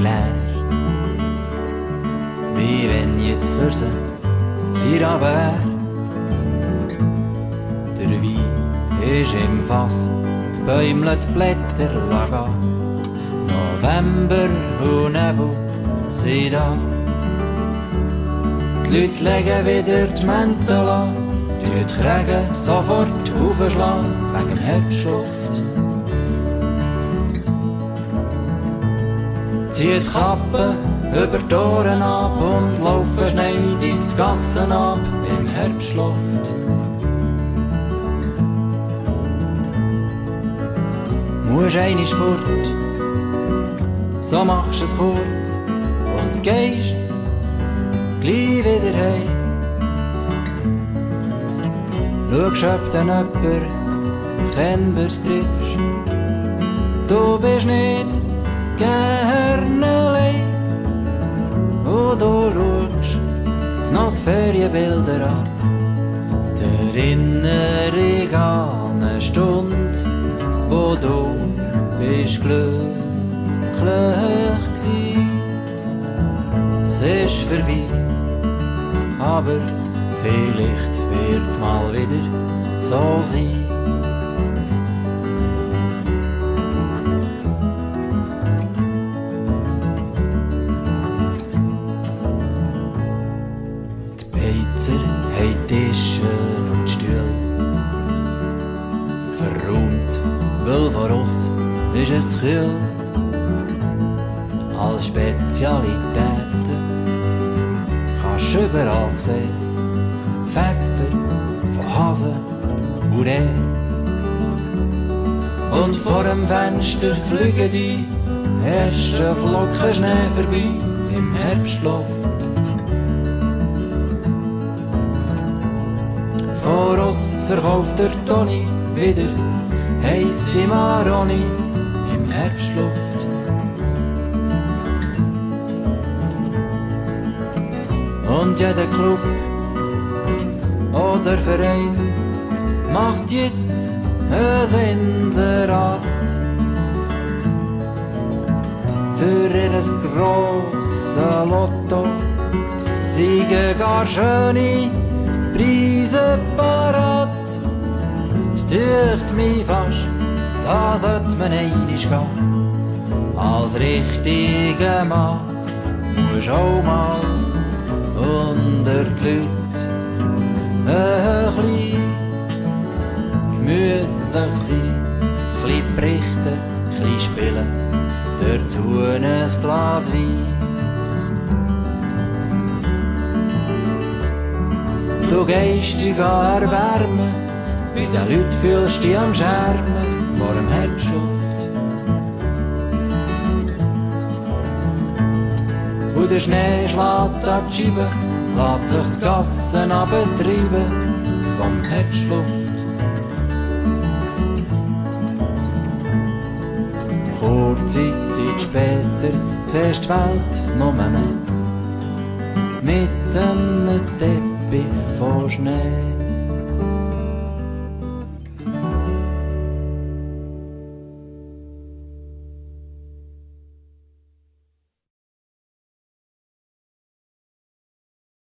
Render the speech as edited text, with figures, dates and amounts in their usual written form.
leer. Wie wenn jetzt für sie Feierabend wär. Der Wein ist im Fass, die Bäumle, die Blätter lagen. November und Nebel sind da. Die Leute legen wieder die Mäntel an, die Regen sofort aufschlagen wegen dem Herbstluft. Zieht die Kappe über die Ohren ab und laufen schneidig die Gassen ab im Herbstluft. Musst einisch fort, so machst es kurz und gehst gleich wieder heim. Schaust, ob du jemanden Kennbares triffst. Du bist nicht gerne allein. Und du schaust noch die Ferienbilder an. Die Erinnerung an eine Stunde, wo du bist glücklich gsi. Es ist vorbei, aber vielleicht wird's mal wieder so sein. Die Beizer haben Tische und Stühle verräumt, weil vor uns ist es zu kühl. Als Spezialitäten kannst du überall sehen. Pfeffer von Hasen und Reh. Und vor dem Fenster fliegen die ersten Flocken Schnee vorbei im Herbstluft. Vor uns verkauft der Toni wieder heisse Maroni im Herbstluft. Und jeder Club oder Verein macht jetzt ein Inserat für ihr grosses Lotto. Sie geben gar schöne Preise parat. Es dünkt mich fast, da sollte man einig gehen. Als richtiger Mann musst auch mal unter die Leute ein bisschen gemütlich sein, ein bisschen berichten, ein bisschen spielen, dazu ein Glas Wein. Du gehst dich erwärmen, bei den Leuten fühlst du dich am Schermen vor dem Herbstluft. Und der Schnee schlägt an die Scheibe, lässt sich die Gassen abtreiben vom Herbstluft. Kurze Zeit später siehst die Welt nur mehr mit einem Teppich von Schnee.